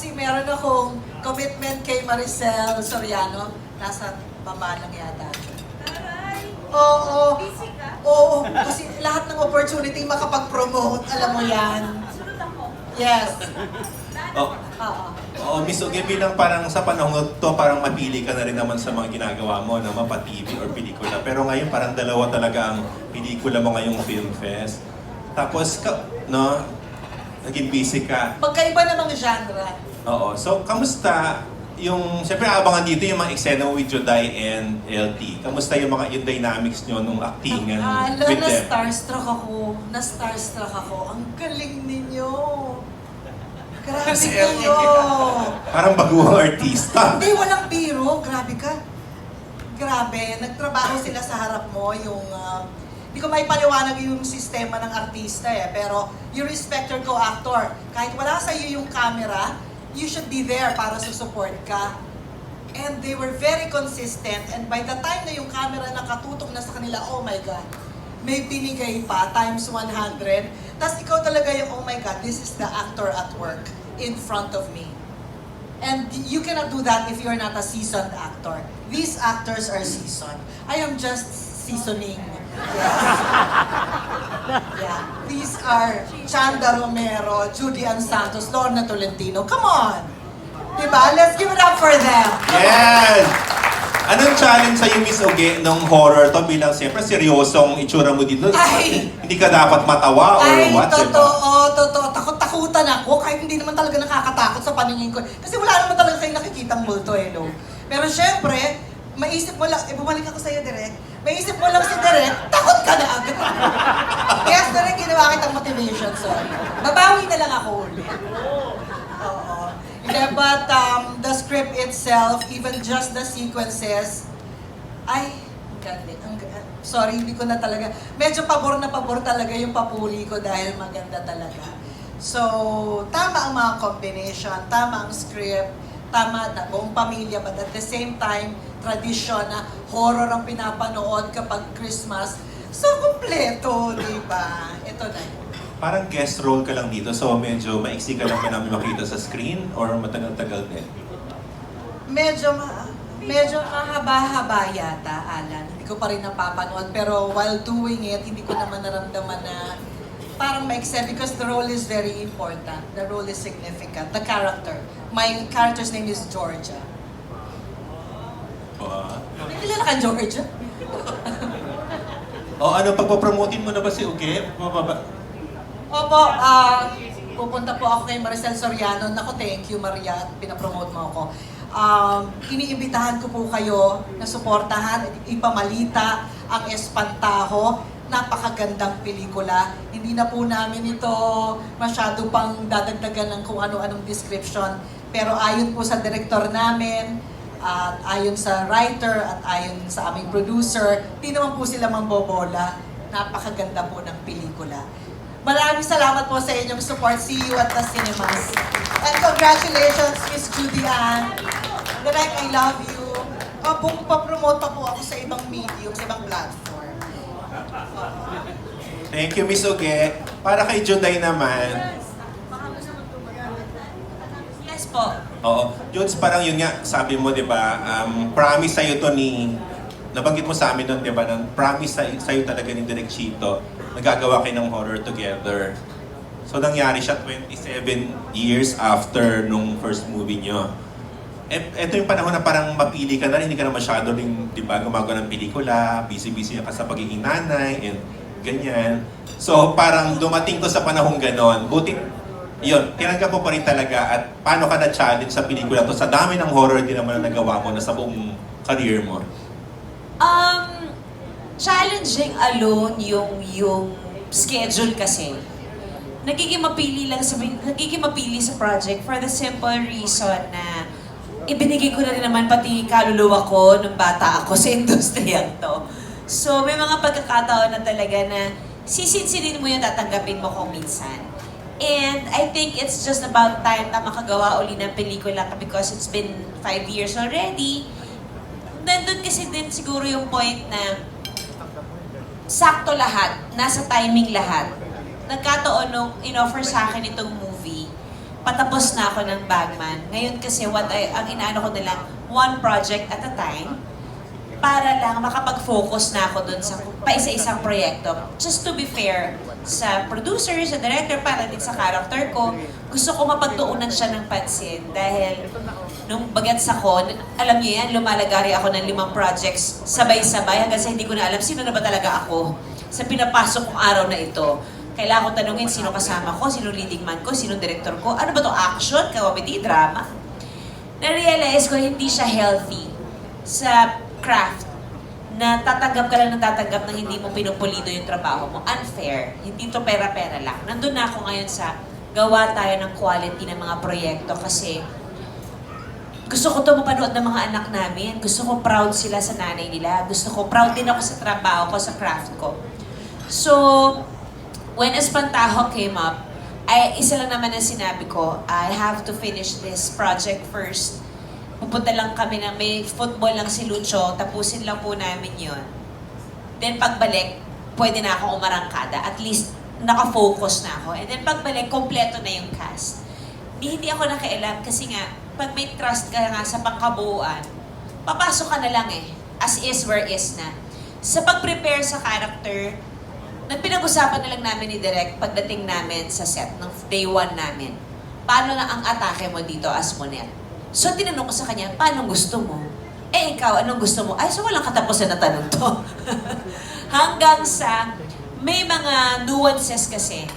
kasi meron akong commitment kay Maricel Soriano. Nasa baba lang yata. Oo. Busy ka? Oo, kasi lahat ng opportunity makapag-promote, alam mo yan. Sunod ako. Yes. Oh, Oo. oh, Miss Uge, bilang parang sa panahon to, parang mapili ka na rin naman sa mga ginagawa mo, na mapa-TV or pelikula. Pero ngayon, parang dalawa talaga ang pelikula mo ngayong Film Fest. Tapos, no, naging busy ka. Magkaiba namang genre. Oo. So, kamusta yung, siyempre abangan dito yung mga eksena with Juday and LT. Kamusta yung mga yung dynamics nyo nung actingan with them? Na-starstruck ako. Na-starstruck ako. Ang galing ninyo. Grabe Si kayo. Parang baguhang artista. Hindi, walang biro. Grabe ka. Grabe. Nagtrabaho sila sa harap mo. Yung, hindi ko maipaliwanag yung sistema ng artista eh. Pero you respect your co-actor. Kahit wala sa iyo yung camera, you should be there para support ka. And they were very consistent. And by the time na yung camera nakatutok na sa kanila, oh my God, may binigay pa times 100. Tapos ikaw talaga yung, oh my God, this is the actor at work in front of me. And you cannot do that if you're not a seasoned actor. These actors are seasoned. I am just seasoning. Yes. Yeah. These are Chanda Romero, Judy Ann Santos, Lorna Tolentino. Come on! Diba? Let's give it up for them. Yes! Anong challenge sa'yo, Miss Uge, nung horror to bilang siyempre seryosong itsura mo dito? Ay! Hindi ka dapat matawa or Ay, what, totoo, totoo. Takot-takutan ako kahit hindi naman talaga nakakatakot sa paningin ko. Kasi wala naman talaga kayo nakikitang multo eh, no? Pero syempre, maisip mo lang, bumalik ako sa'yo, Direk. Maisip mo lang si Direk, takot ka na agad. Yes, Direk, ginawa kitang motivation, sorry. Babawi na lang ako ulit. Oo. Yeah, but the script itself, even just the sequences, ay, sorry, hindi ko na talaga, medyo pabor na pabor talaga yung papuri ko dahil maganda talaga. So, tama ang mga combination, tama ang script, tama na buong pamilya, but at the same time, tradisyon na horror ang pinapanood kapag Christmas. So, kumpleto, di ba? Ito na yun. Parang guest role ka lang dito, so medyo maiksi ka lang ba namin makita sa screen or matagal-tagal din? Medyo mahaba-haba yata, Alan. Hindi ko pa rin napapanood. Pero while doing it, hindi ko naman naramdaman na parang maiksi because the role is very important. The role is significant. The character. My character's name is Georgia. Nakilala ka, Georgia? O ano, pagpapromotin mo na ba si Uge? Opo, pupunta po ako kay Maricel Soriano. Naku, thank you Maria at pinapromote mo ako. Iniimbitahan ko po kayo na suportahan, ipamalita ang Espantajo. Napakagandang pelikula. Hindi na po namin ito masyado pang dadagdagan ng kung ano-anong description. Pero ayon po sa director namin, at ayon sa writer at ayon sa aming producer, di naman po sila mambobola. Napakaganda po ng pelikula. Maraming salamat po sa inyong support. See you at the cinemas. And congratulations, Miss Judy Ann. Direk, I love you. Pa-promote pa po ako sa ibang medium, sa ibang platform. Thank you, Miss Uge. Para kay Juday naman. Yes po. Oo. Judes, parang yun nga, sabi mo, di ba, promise sa'yo to ni, nabanggit mo sa amin nun, di ba, promise sa'yo talaga ni Direk Chito, nagagawa kayo ng horror together. So, nangyari siya 27 years after nung first movie nyo. Ito yung panahon na parang mapili ka na rin, hindi ka na masyado rin, di ba, gumagawa ng pelikula, busy-busy ka sa pagiging nanay, and ganyan. So, parang dumating to sa panahong ganon. Buti, yun, tinanggap mo pa rin talaga at paano ka na-challenge sa pelikula to? Sa dami ng horror din naman na nagawa mo na sa buong career mo. Challenging alone yung schedule kasi. Nagiging mapili sa project for the simple reason na ibinigay ko na rin naman pati kaluluwa ko nung bata ako sa industriyang to. So may mga pagkakataon na talaga na sisinsilin mo yung tatanggapin mo kung minsan. And I think it's just about time na makagawa uli ng pelikula because it's been 5 years already. Nandun kasi din siguro yung point na sakto lahat, nasa timing lahat. Nagkataon nung in-offer sa akin itong movie, patapos na ako ng Bagman. Ngayon kasi ang inaano ko na lang, one project at a time, para lang makapag-focus na ako dun sa paisa-isang proyekto. Just to be fair sa producer, sa director, para din sa character ko, gusto ko mapagtuunan siya ng pansin dahil nung bagets ako, alam niyo yan, lumalagari ako ng 5 projects sabay-sabay hanggang sa hindi ko na alam sino na ba talaga ako sa pinapasok kong araw na ito. Kailangan ko tanungin sino kasama ko, sino leading man ko, sino director ko, ano ba to, action, comedy, drama? Na-realize ko hindi siya healthy sa craft na tatanggap ka lang ng tatanggap na hindi mo pinupulido yung trabaho mo. Unfair. Hindi to pera-pera lang. Nandun na ako ngayon sa gawa tayo ng quality ng mga proyekto kasi gusto ko to mapanood ng mga anak namin. Gusto ko proud sila sa nanay nila. Gusto ko proud din ako sa trabaho ko, sa craft ko. So, when Espantajo came up, isa lang naman ang sinabi ko, I have to finish this project first. Pupunta lang kami na may football lang si Lucho, tapusin lang po namin yon. Then pagbalik, pwede na akong umarangkada. At least, nakafocus na ako. And then pagbalik, kompleto na yung cast. Hindi ako nakailam kasi nga, pag may trust ka nga sa pangkabuuan, papasok ka na lang eh. As is where is na. Sa pag-prepare sa character, nagpinag-usapan na lang namin ni Direk pagdating namin sa set ng day 1 namin. Paano na ang atake mo dito as Monet? So, tinanong ko sa kanya, paano gusto mo? Eh, ikaw, anong gusto mo? Ay, so walang katapusan na tanong to. Hanggang sa, may mga nuances kasi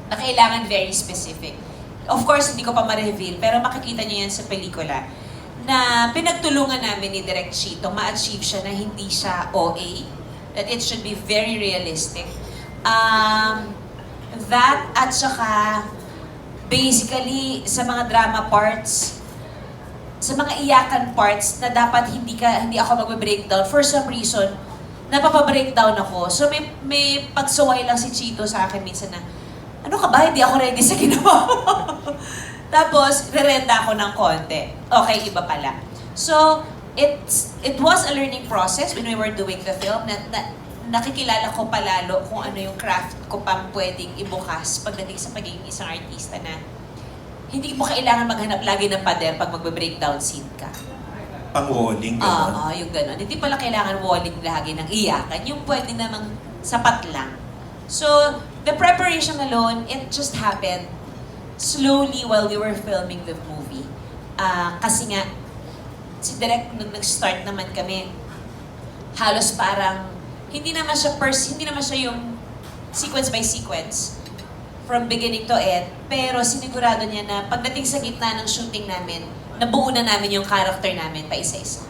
na kailangan very specific. Of course, hindi ko pa ma-reveal, pero makikita niyo yan sa pelikula na pinagtulungan namin ni Direk Chito, ma-achieve siya na hindi siya OA, that it should be very realistic. That at saka, basically, sa mga drama parts, sa mga iyakan parts na dapat hindi ako magbe-breakdown, for some reason, napapa-breakdown ako. So may pagsuway lang si Chito sa akin minsan na, ano ka ba, hindi ako ready sa ginawa mo. Tapos, rerenda ako ng konti. Okay, iba pala. So, it was a learning process when we were doing the film na nakikilala ko palalo kung ano yung craft ko pang pwedeng ibukas pagdating sa pagiging isang artista na hindi mo kailangan maghanap lagi ng pader pag magbe-breakdown scene ka. Pang-walling, gano'n. Yung gano'n. Hindi pala kailangan walling lagi ng iyakan. Yung pwede namang sapat lang. So, the preparation alone, it just happened slowly while we were filming the movie. Kasi nga, si Direk, nung nag-start naman kami, halos parang, hindi naman siya yung sequence by sequence from beginning to end, pero sinigurado niya na pagdating sa gitna ng shooting namin, nabuo na namin yung character namin pa isa-isa.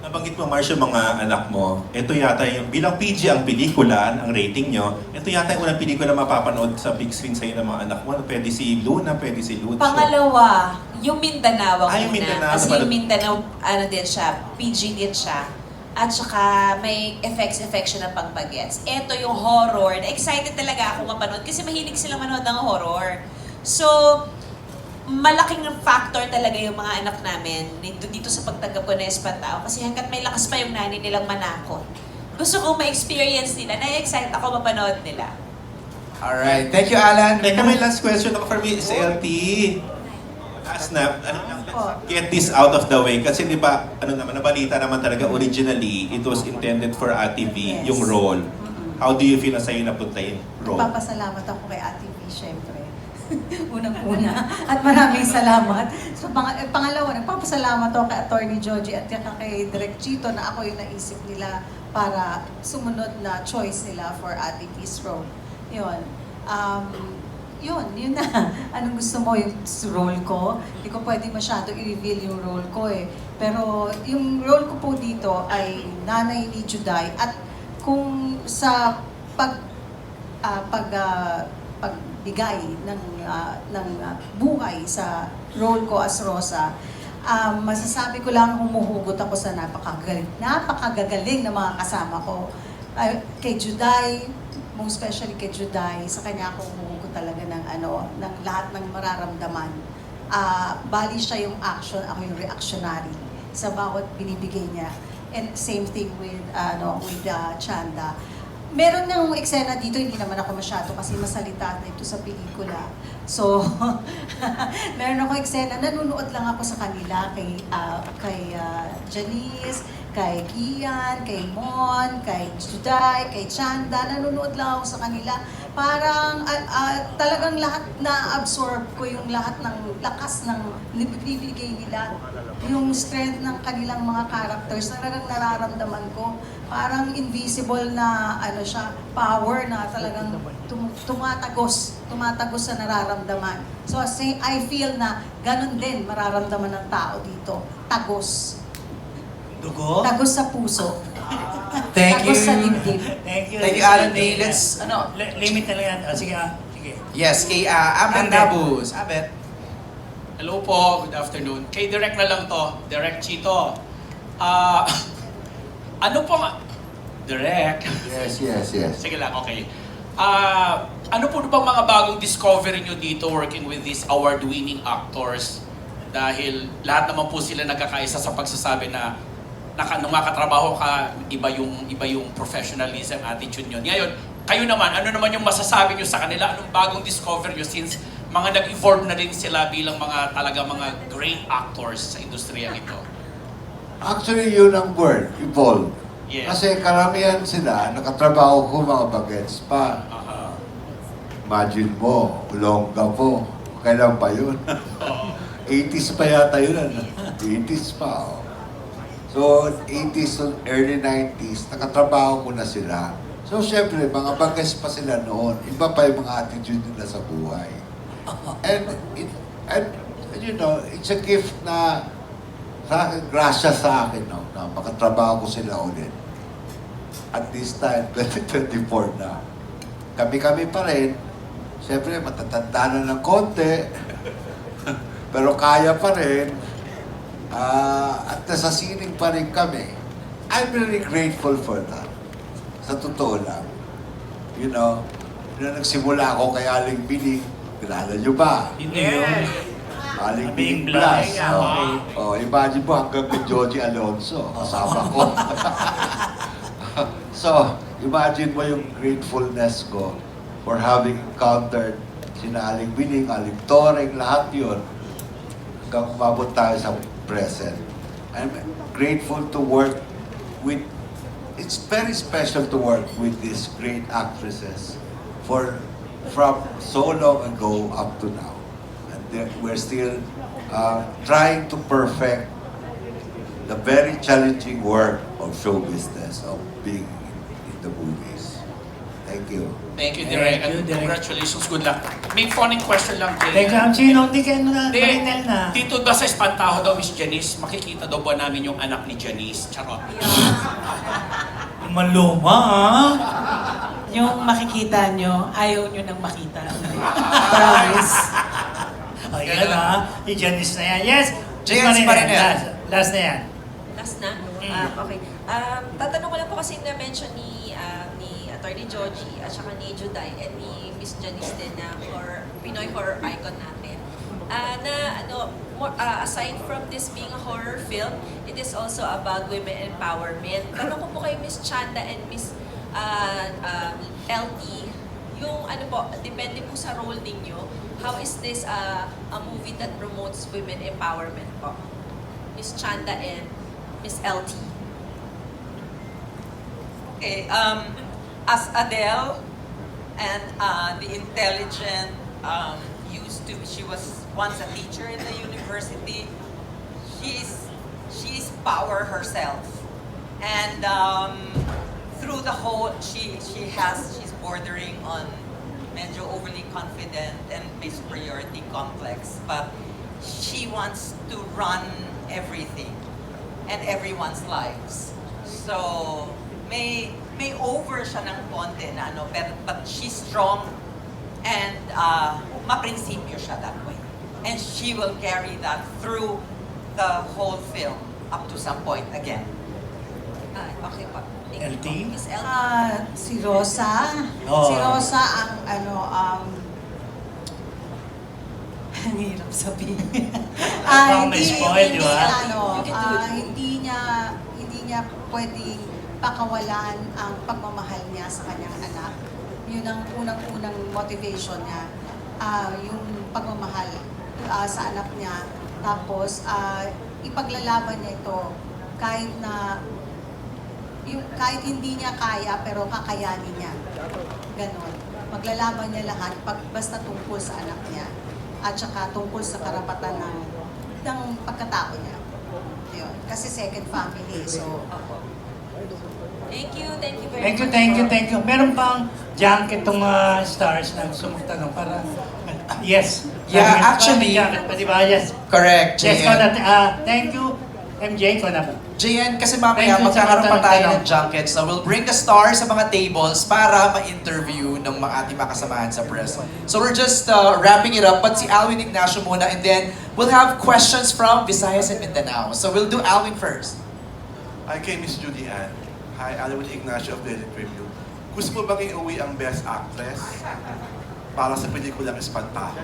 Nabanggit mo, Mars, yung mga anak mo. Ito yata yung, bilang PG ang pelikula, ang rating nyo, ito yata yung unang pelikula mapapanood sa big screen sa'yo ng mga anak mo. Pwede si Luna, pwede si Lucho. Pangalawa, yung Mindanao ang yung una. Mindanao. Kasi yung Mindanao, din siya, PG din siya. At saka may effects siya ng pang-bagets. Ito yung horror. Excited talaga ako mapanood kasi mahilig silang manood ng horror. So, malaking factor talaga yung mga anak namin dito sa pagtanggap ko na Espantajo. Kasi hanggat may lakas pa yung nanay nilang manakot. Gusto kong ma-experience nila. Na-excite ako mapanood nila. Alright. Thank you, Alan. Teka, may last question ako for me, si LT. Last na, get this out of the way. Kasi di ba, nabalita naman talaga, originally, it was intended for Ate V, Yes. yung role. How do you feel na sa'yo napunta yung role? Nagpapasalamat ako kay Ate V, syempre. Unang-una. At maraming salamat. So, pangalawa, nagpapasalamat ako kay Attorney Joji at kay Direk Chito na ako yung naisip nila para sumunod na choice nila for Ate V's role. Yun. Yun na. Anong gusto mo yung role ko? Hindi ko pwede masyado i-reveal yung role ko eh. Pero yung role ko po dito ay nanay ni Juday at kung sa pagbigay ng buhay sa role ko as Rosa, masasabi ko lang humuhugot ako sa napakagagaling na mga kasama ko. Kay Juday, most especially kay Juday, sa kanya ako humuhugot talaga ng lahat ng mararamdaman. Bali siya yung action, ako yung reactionary sa bawat binibigay niya. And same thing with Chanda. Meron ng eksena dito, hindi naman ako masyado kasi masalita na ito sa pelikula. So, meron ako eksena, nanunood lang ako sa kanila, kay Janice, kay Kian, kay Mon, kay Juday, kay Chanda, nanunood lang ako sa kanila. Parang talagang lahat na-absorb ko yung lahat ng lakas ng binibigay nila. Yung strength ng kanilang mga characters, talagang nararamdaman ko. Parang invisible na siya, power na talagang tumatagos sa nararamdaman. So I feel na ganun din mararamdaman ng tao dito. Tagos. Dugo? Tagos sa puso. Thank Tagos sa you. dibdib. Thank you. Thank you, Alan Day. Let's, Limit na lang yan. Sige. Sige. yes, kay Abet Abet. Nabus. Abet. Hello po, good afternoon. Kay Direk na lang to, Direk Chito. Ano po nga? Direk? Yes. Sige lang, okay. Ano po bang mga bagong discovery nyo dito working with these award-winning actors? Dahil lahat naman po sila nagkakaisa sa pagsasabi na nung makatrabaho ka, iba yung professionalism, attitude nyo. Ngayon, kayo naman, ano naman yung masasabi nyo sa kanila? Anong bagong discover nyo since mga nag-evolve na din sila bilang mga great actors sa industriya ito? Actually, yun ang word, evolve. Yes. Kasi karamihan sila, nakatrabaho ko mga bagets pa. Imagine mo, Longga po. Kailan pa yun? 80s pa yata yun. 80s pa. Oh. So, 80s to early 90s, nakatrabaho ko na sila. So, syempre, mga bagets pa sila noon. Iba pa yung mga attitude nila sa buhay. And you know, it's a gift na sa akin, grasya sa akin, no, na makatrabaho ko sila ulit. At this time, 2024 na. Kami-kami pa rin. Siyempre, matatanda na ng konti. Pero kaya pa rin. At nasa sining pa rin kami. I'm really grateful for that. Sa totoo lang. You know, nung nagsimula ako kay Aling Bining, kilala nyo ba? Hindi yun. Aling Being Bining Blas. blind, okay. Imagine mo hanggang kay Joji Alonso. Kasama ko. So, imagine mo yung gratefulness ko for having encountered sina Aling Bining, Aling Toreng, lahat yun. Hanggang umabot tayo sa present. I'm grateful to work with, it's very special to work with these great actresses from so long ago up to now. And we're still trying to perfect the very challenging work of show business, of being in the movies. Thank you. Thank you, Thank Direk. you, And Direk. congratulations, good luck. May phone question lang, Direk. Teka, ang sino? Hindi kayo na. Hindi. Marinel na. Dito ba sa Espantaho daw, Miss Janice, makikita daw ba namin yung anak ni Janice? Charot. Maluma, ha? Yung makikita nyo, ayaw nyo nang makita. Promise. Ayan, ha? I-Janice na yan. Yes! Yes, Marinel. Last na yan. Last na? Okay. Tatanong ko lang po kasi na-mention ni Attorney Joji at saka ni Juday and ni Miss Janice din na Pinoy horror icon natin. Aside from this being a horror film, it is also about women empowerment. Tanong ko po kay Miss Chanda and Miss LT, yung depende po sa role ninyo, how is this a movie that promotes women empowerment po? Miss Chanda and Miss LT. Okay, as Adele and the intelligent she was once a teacher in the university. She's power herself, and through the whole she's bordering on medyo overly confident and may superiority complex, but she wants to run everything and everyone's lives. So may over siya ng konti na but she's strong and maprinsipyo siya that way. And she will carry that through the whole film up to some point again. Okay po. LT? Miss LT. Si Rosa. Oo. Si Rosa ang ang hirap sabihin. Promise spoil, di ba? You can do it. Hindi niya pwedeng pakawalan ang pagmamahal niya sa kanyang anak. Yun ang unang-unang motivation niya. Yung pagmamahal sa anak niya. Tapos, ipaglalaban niya ito kahit na kahit hindi niya kaya, pero kakayanin niya. Ganon. Maglalaban niya lahat basta tungkol sa anak niya at saka tungkol sa karapatan ng pagkatao niya. Yun. Kasi second family, so... Thank you very Thank you. Meron bang junket itong stars na gusto mong tanong para... Yes. Yeah, Meron actually- bang junket pa, di ba? Yes. Correct, Yes, JN. thank you. MJ, ko na ba? JN, kasi mamaya Thank you sa magkakaroon pa mga tayo tanong. ng junkets na we'll bring the stars sa mga tables para ma-interview ng mga ating makasamahan sa press. So we're just wrapping it up, but si Alwin Ignacio muna, and then we'll have questions from Visayas and Mindanao. So we'll do Alwin first. Hi kay Miss Judy Ann. Hi, Alwin Ignacio of Daily Tribune. Gusto mo bang iuwi ang Best Actress para sa pelikulang Espantajo?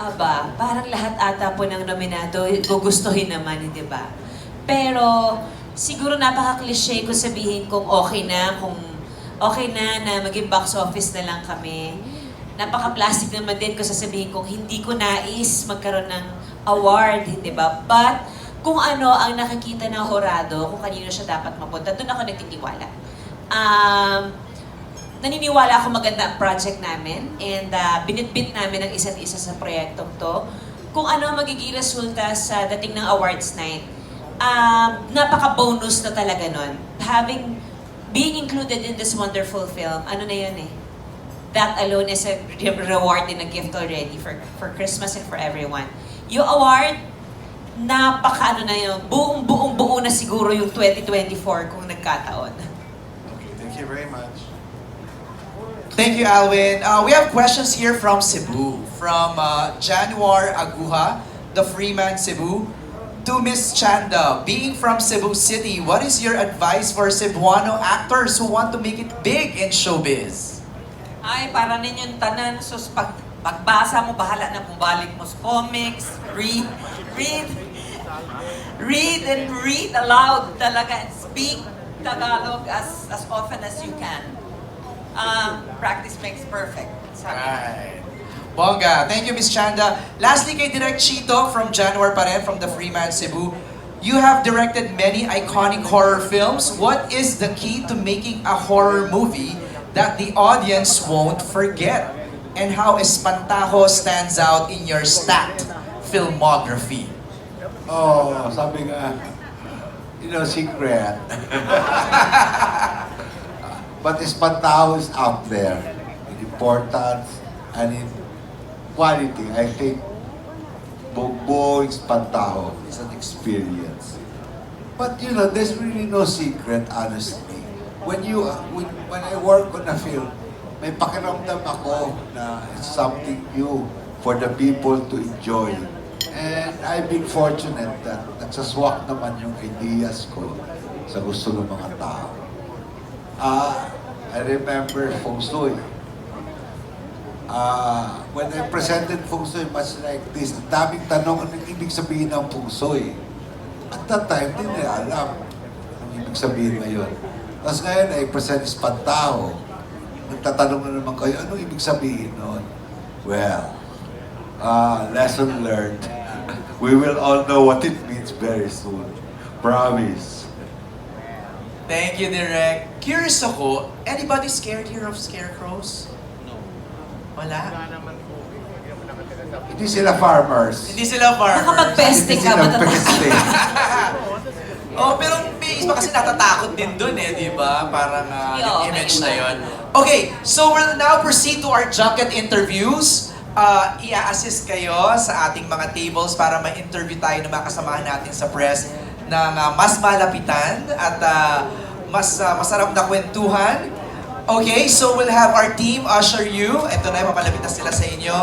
Aba, parang lahat ata po ng nominado gugustuhin naman, di ba? Pero siguro napaka-cliche kung sabihin kung okay na maging box office na lang kami. Napaka-plastic naman din kung sasabihin kung hindi ko nais magkaroon ng award, hindi ba? But kung ano ang nakikita ng horado, kung kanino siya dapat mapunta, doon ako nagtitiwala. Naniniwala ako maganda ang project namin and binitbit namin ang isa't isa sa proyektong to. Kung ano ang magiging resulta sa dating ng awards night, napaka-bonus na talaga nun. Being included in this wonderful film, ano na yun eh. That alone is a reward and a gift already for Christmas and for everyone. Yung award, napaka-ano na yun, buong-buo na siguro yung 2024 kung nagkataon. Okay, thank you very much. Thank you, Alwin. We have questions here from Cebu, from Januar Aguha, the Freeman Cebu. To Miss Chanda, being from Cebu City, what is your advice for Cebuano actors who want to make it big in showbiz? Ay, para ninyong tanan, sus, pagbasa mo, bahala na bumalik mo sa comics, read and read aloud talaga and speak Tagalog as often as you can. Practice makes perfect. Sabi. Right. Bongga. Thank you, Miss Chanda. Lastly, kay Direk Chito from Januar pa rin, from the Freeman Cebu. You have directed many iconic horror films. What is the key to making a horror movie that the audience won't forget? And how Espantajo stands out in your stacked filmography? Oh, sabi nga, secret. But Espantajo is up there in importance and in quality. I think buong Espantajo is an experience. But there's really no secret, honestly. When I work on a film, may pakiramdam ako na it's something new for the people to enjoy. And I've been fortunate that nagsaswak naman yung ideas ko sa gusto ng mga tao. I remember Feng Shui. When I presented Feng Shui, much like this, ang daming tanong anong ibig sabihin ng Feng Shui. At that time, hindi nila alam ang ibig sabihin ngayon. Tapos ngayon, I present Espantajo. Nagtatanong na naman kayo, anong ibig sabihin noon? Well, lesson learned. We will all know what it means very soon. Promise. Thank you, Direk. Curious ako, anybody scared here of scarecrows? No. Wala? Hindi sila farmers. Hindi sila farmers. Nakapag-peste Hindi ka sila ba? peste. Oh, pero may iba kasi natatakot din dun di ba? Parang Yeah, yung image may na iba. yun. Okay, so we'll now proceed to our junket interviews. Ia-assist kayo sa ating mga tables para ma-interview tayo ng mga kasamahan natin sa press ng mas malapitan at mas masarap na kwentuhan. Okay, so we'll have our team usher you. Ito na, papalapit na sila sa inyo.